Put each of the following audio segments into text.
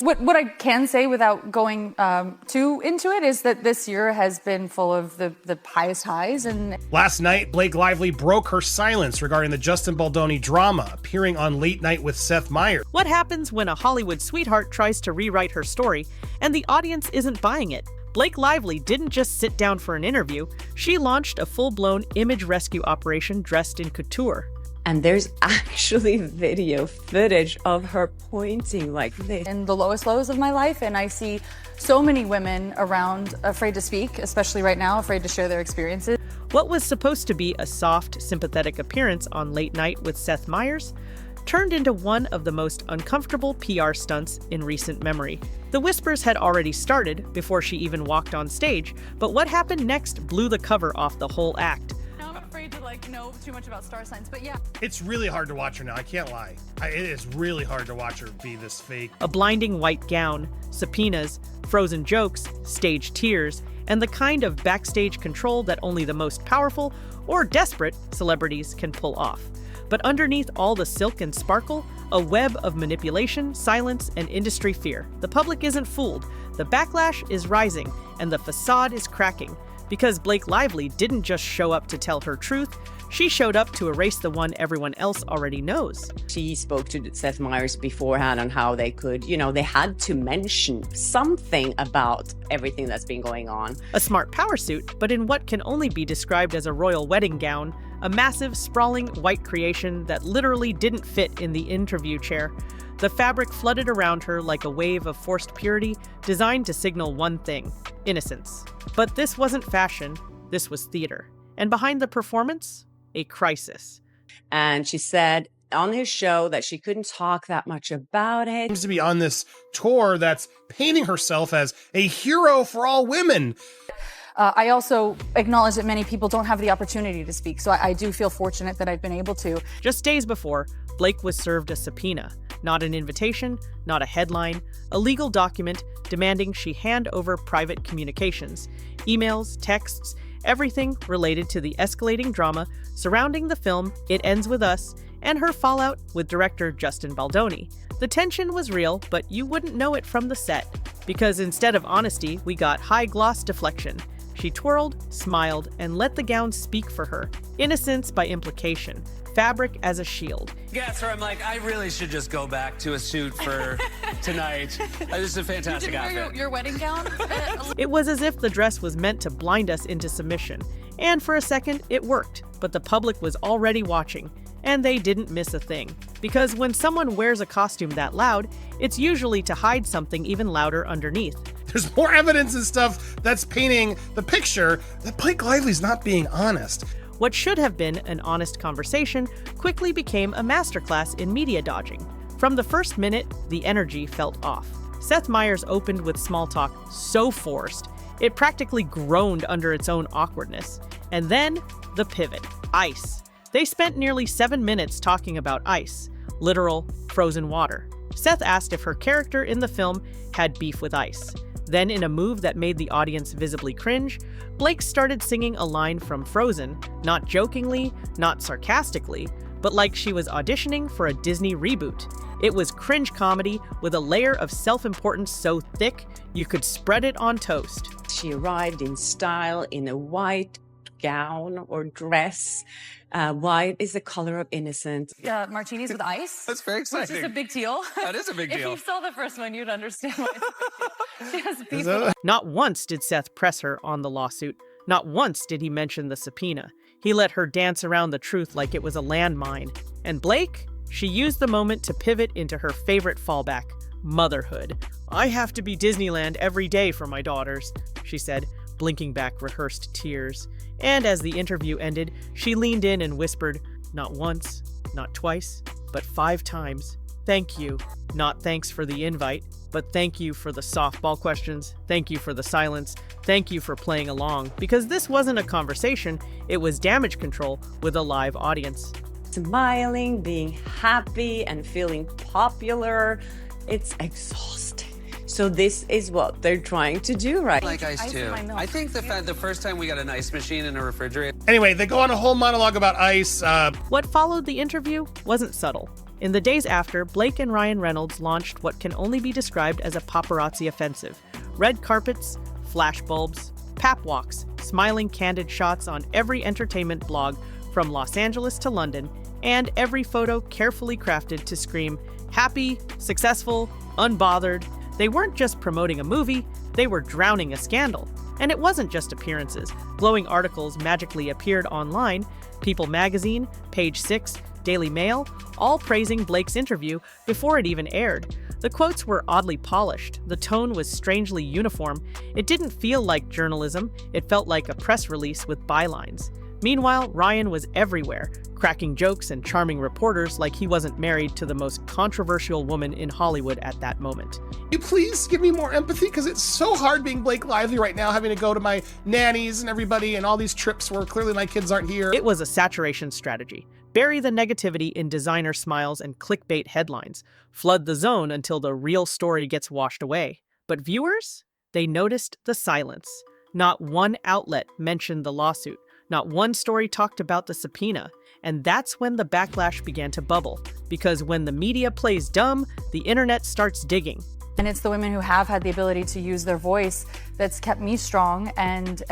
What I can say without going too into it is that this year has been full of the highest highs. And last night, Blake Lively broke her silence regarding the Justin Baldoni drama, appearing on Late Night with Seth Meyers. What happens when a Hollywood sweetheart tries to rewrite her story and the audience isn't buying it? Blake Lively didn't just sit down for an interview, she launched a full-blown image rescue operation dressed in couture. And there's actually video footage of her pointing like this. In the lowest lows of my life, and I see so many women around afraid to speak, especially right now, afraid to share their experiences. What was supposed to be a soft, sympathetic appearance on Late Night with Seth Meyers turned into one of the most uncomfortable PR stunts in recent memory. The whispers had already started before she even walked on stage, but what happened next blew the cover off the whole act. To know too much about star signs, but yeah. It's really hard to watch her now, I can't lie. It is really hard to watch her be this fake. A blinding white gown, subpoenas, frozen jokes, stage tears, and the kind of backstage control that only the most powerful or desperate celebrities can pull off. But underneath all the silk and sparkle, a web of manipulation, silence, and industry fear. The public isn't fooled, the backlash is rising, and the facade is cracking. Because Blake Lively didn't just show up to tell her truth, she showed up to erase the one everyone else already knows. She spoke to Seth Meyers beforehand on how they could, they had to mention something about everything that's been going on. A smart power suit, but in what can only be described as a royal wedding gown, a massive, sprawling white creation that literally didn't fit in the interview chair. The fabric flooded around her like a wave of forced purity designed to signal one thing: innocence. But this wasn't fashion, this was theater. And behind the performance, a crisis. And she said on his show that she couldn't talk that much about it. Seems to be on this tour that's painting herself as a hero for all women. I also acknowledge that many people don't have the opportunity to speak, so I do feel fortunate that I've been able to. Just days before, Blake was served a subpoena. Not an invitation, not a headline, a legal document demanding she hand over private communications, emails, texts, everything related to the escalating drama surrounding the film It Ends With Us and her fallout with director Justin Baldoni. The tension was real, but you wouldn't know it from the set, because instead of honesty, we got high-gloss deflection. She twirled, smiled, and let the gown speak for her. Innocence by implication. Fabric as a shield. Yes, where I'm like, I really should just go back to a suit for tonight. This is a fantastic outfit. Wear your wedding gown? It was as if the dress was meant to blind us into submission. And for a second, it worked. But the public was already watching. And they didn't miss a thing. Because when someone wears a costume that loud, it's usually to hide something even louder underneath. There's more evidence and stuff that's painting the picture that Blake Lively's not being honest. What should have been an honest conversation quickly became a masterclass in media dodging. From the first minute, the energy felt off. Seth Meyers opened with small talk so forced, it practically groaned under its own awkwardness. And then, the pivot. Ice. They spent nearly 7 minutes talking about ice, literal frozen water. Seth asked if her character in the film had beef with ice. Then, in a move that made the audience visibly cringe, Blake started singing a line from Frozen, not jokingly, not sarcastically, but like she was auditioning for a Disney reboot. It was cringe comedy with a layer of self-importance so thick you could spread it on toast. She arrived in style in a white gown or dress. White is the color of innocence. Martinis with ice. That's very exciting. Which is a big deal. That is a big deal. If you saw the first one, you'd understand why it's a big deal. She has beef with Not once did Seth press her on the lawsuit. Not once did he mention the subpoena. He let her dance around the truth like it was a landmine. And Blake? She used the moment to pivot into her favorite fallback, motherhood. I have to be Disneyland every day for my daughters, she said, blinking back rehearsed tears. And as the interview ended, she leaned in and whispered, not once, not twice, but 5 times, thank you. Not thanks for the invite, but thank you for the softball questions, thank you for the silence, thank you for playing along. Because this wasn't a conversation, it was damage control with a live audience. Smiling, being happy, and feeling popular. It's exhausting. So this is what they're trying to do, right? I like ice too. I think the first time we got an ice machine in a refrigerator. Anyway, they go on a whole monologue about ice. What followed the interview wasn't subtle. In the days after, Blake and Ryan Reynolds launched what can only be described as a paparazzi offensive. Red carpets, flashbulbs, pap walks, smiling candid shots on every entertainment blog from Los Angeles to London, and every photo carefully crafted to scream happy, successful, unbothered. They weren't just promoting a movie, they were drowning a scandal. And it wasn't just appearances. Glowing articles magically appeared online. People Magazine, Page Six, Daily Mail, all praising Blake's interview before it even aired. The quotes were oddly polished. The tone was strangely uniform. It didn't feel like journalism. It felt like a press release with bylines. Meanwhile, Ryan was everywhere, cracking jokes and charming reporters like he wasn't married to the most controversial woman in Hollywood at that moment. You please give me more empathy, because it's so hard being Blake Lively right now, having to go to my nannies and everybody and all these trips where clearly my kids aren't here. It was a saturation strategy. Bury the negativity in designer smiles and clickbait headlines. Flood the zone until the real story gets washed away. But viewers? They noticed the silence. Not one outlet mentioned the lawsuit. Not one story talked about the subpoena. And that's when the backlash began to bubble. Because when the media plays dumb, the internet starts digging. And it's the women who have had the ability to use their voice that's kept me strong and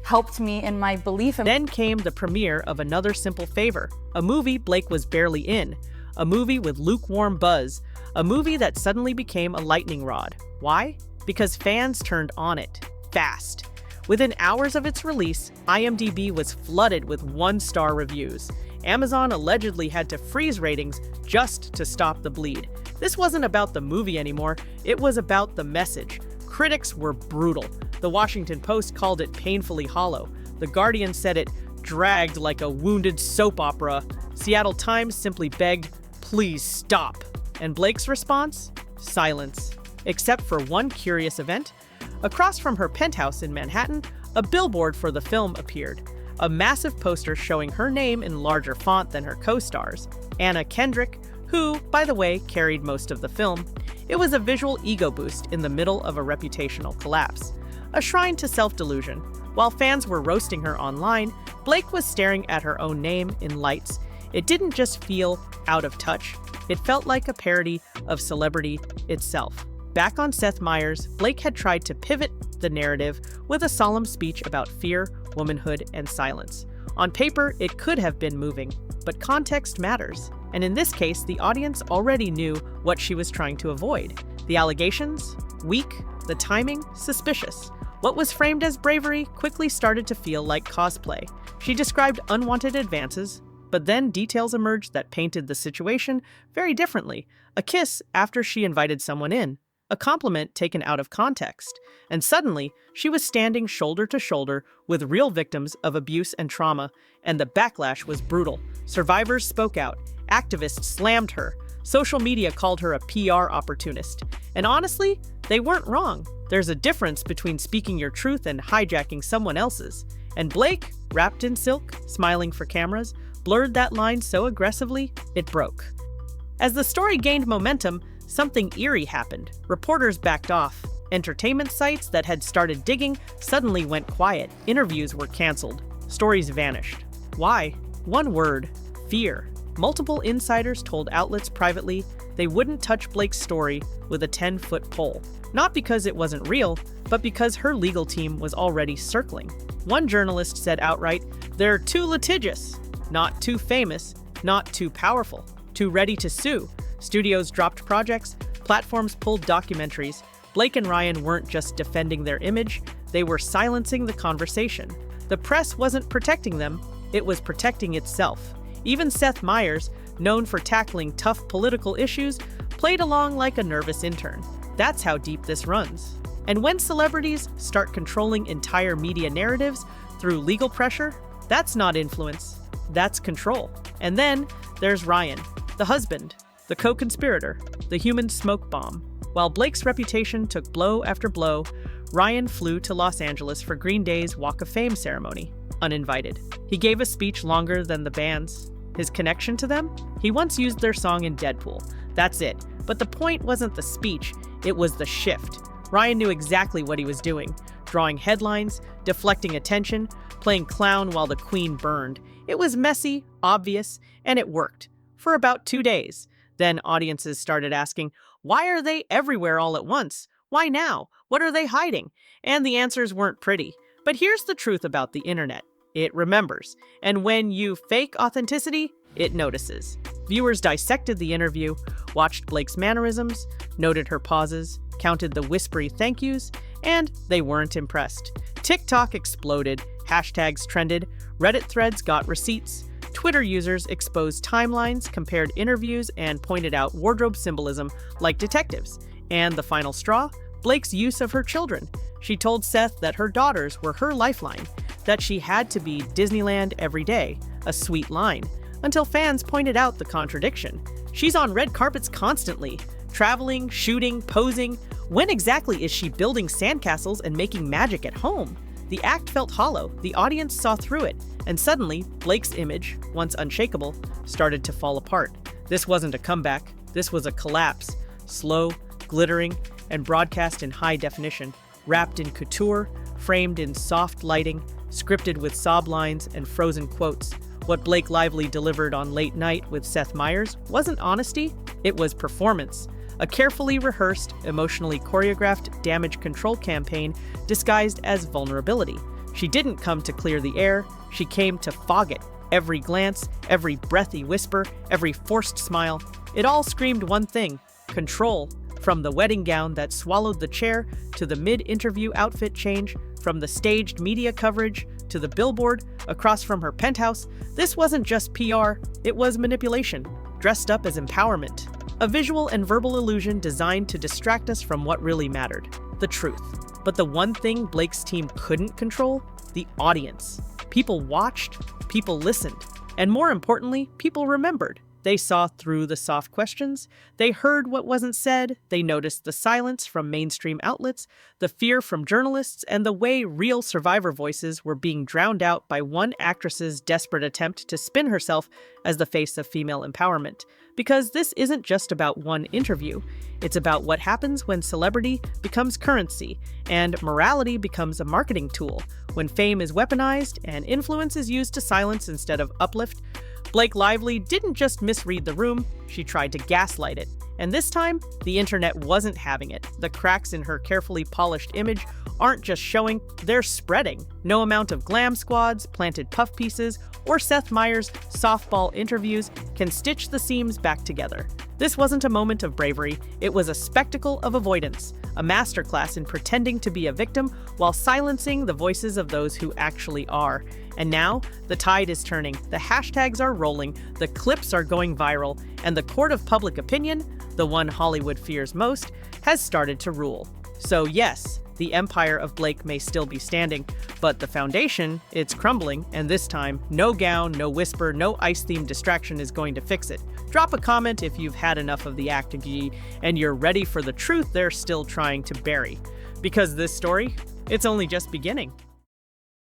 helped me in my belief. Then came the premiere of Another Simple Favor, a movie Blake was barely in, a movie with lukewarm buzz, a movie that suddenly became a lightning rod. Why? Because fans turned on it, fast. Within hours of its release, IMDb was flooded with one-star reviews. Amazon allegedly had to freeze ratings just to stop the bleed. This wasn't about the movie anymore, it was about the message. Critics were brutal. The Washington Post called it painfully hollow. The Guardian said it dragged like a wounded soap opera. Seattle Times simply begged, "Please stop." And Blake's response? Silence. Except for one curious event. Across from her penthouse in Manhattan, a billboard for the film appeared. A massive poster showing her name in larger font than her co-stars, Anna Kendrick, who, by the way, carried most of the film. It was a visual ego boost in the middle of a reputational collapse. A shrine to self-delusion. While fans were roasting her online, Blake was staring at her own name in lights. It didn't just feel out of touch, it felt like a parody of celebrity itself. Back on Seth Meyers, Blake had tried to pivot the narrative with a solemn speech about fear, womanhood, and silence. On paper, it could have been moving, but context matters. And in this case, the audience already knew what she was trying to avoid. The allegations? Weak. The timing? Suspicious. What was framed as bravery quickly started to feel like cosplay. She described unwanted advances, but then details emerged that painted the situation very differently. A kiss after she invited someone in. A compliment taken out of context. And suddenly, she was standing shoulder to shoulder with real victims of abuse and trauma, and the backlash was brutal. Survivors spoke out. Activists slammed her. Social media called her a PR opportunist. And honestly, they weren't wrong. There's a difference between speaking your truth and hijacking someone else's. And Blake, wrapped in silk, smiling for cameras, blurred that line so aggressively, it broke. As the story gained momentum, something eerie happened. Reporters backed off. Entertainment sites that had started digging suddenly went quiet. Interviews were canceled. Stories vanished. Why? One word: fear. Multiple insiders told outlets privately they wouldn't touch Blake's story with a 10-foot pole. Not because it wasn't real, but because her legal team was already circling. One journalist said outright, "They're too litigious, not too famous, not too powerful, too ready to sue." Studios dropped projects, platforms pulled documentaries. Blake and Ryan weren't just defending their image, they were silencing the conversation. The press wasn't protecting them, it was protecting itself. Even Seth Meyers, known for tackling tough political issues, played along like a nervous intern. That's how deep this runs. And when celebrities start controlling entire media narratives through legal pressure, that's not influence, that's control. And then there's Ryan, the husband, the co-conspirator, the human smoke bomb. While Blake's reputation took blow after blow, Ryan flew to Los Angeles for Green Day's Walk of Fame ceremony, uninvited. He gave a speech longer than the band's. His connection to them? He once used their song in Deadpool. That's it. But the point wasn't the speech, it was the shift. Ryan knew exactly what he was doing, drawing headlines, deflecting attention, playing clown while the queen burned. It was messy, obvious, and it worked. for about 2 days. Then audiences started asking, why are they everywhere all at once? Why now? What are they hiding? And the answers weren't pretty. But here's the truth about the internet. It remembers. And when you fake authenticity, it notices. Viewers dissected the interview, watched Blake's mannerisms, noted her pauses, counted the whispery thank yous, and they weren't impressed. TikTok exploded, hashtags trended, Reddit threads got receipts, Twitter users exposed timelines, compared interviews, and pointed out wardrobe symbolism like detectives. And the final straw? Blake's use of her children. She told Seth that her daughters were her lifeline, that she had to be Disneyland every day, a sweet line, until fans pointed out the contradiction. She's on red carpets constantly, traveling, shooting, posing. When exactly is she building sandcastles and making magic at home? The act felt hollow, the audience saw through it, and suddenly, Blake's image, once unshakable, started to fall apart. This wasn't a comeback, this was a collapse, slow, glittering, and broadcast in high definition, wrapped in couture, framed in soft lighting, scripted with sob lines and frozen quotes. What Blake Lively delivered on Late Night with Seth Meyers wasn't honesty, it was performance. A carefully rehearsed, emotionally choreographed damage control campaign disguised as vulnerability. She didn't come to clear the air, she came to fog it. Every glance, every breathy whisper, every forced smile, it all screamed one thing: control. From the wedding gown that swallowed the chair, to the mid-interview outfit change, from the staged media coverage, to the billboard across from her penthouse, this wasn't just PR, it was manipulation, dressed up as empowerment. A visual and verbal illusion designed to distract us from what really mattered, the truth. But the one thing Blake's team couldn't control? The audience. People watched, people listened, and more importantly, people remembered. They saw through the soft questions, they heard what wasn't said, they noticed the silence from mainstream outlets, the fear from journalists, and the way real survivor voices were being drowned out by one actress's desperate attempt to spin herself as the face of female empowerment. Because this isn't just about one interview, it's about what happens when celebrity becomes currency, and morality becomes a marketing tool, when fame is weaponized and influence is used to silence instead of uplift. Blake Lively didn't just misread the room, she tried to gaslight it. And this time, the internet wasn't having it. The cracks in her carefully polished image aren't just showing, they're spreading. No amount of glam squads, planted puff pieces, or Seth Meyers' softball interviews can stitch the seams back together. This wasn't a moment of bravery, it was a spectacle of avoidance, a masterclass in pretending to be a victim while silencing the voices of those who actually are. And now, the tide is turning, the hashtags are rolling, the clips are going viral, and the court of public opinion, the one Hollywood fears most, has started to rule. So yes, the empire of Blake may still be standing, but the foundation, it's crumbling, and this time, no gown, no whisper, no ice-themed distraction is going to fix it. Drop a comment if you've had enough of the acting and you're ready for the truth they're still trying to bury. Because this story, it's only just beginning.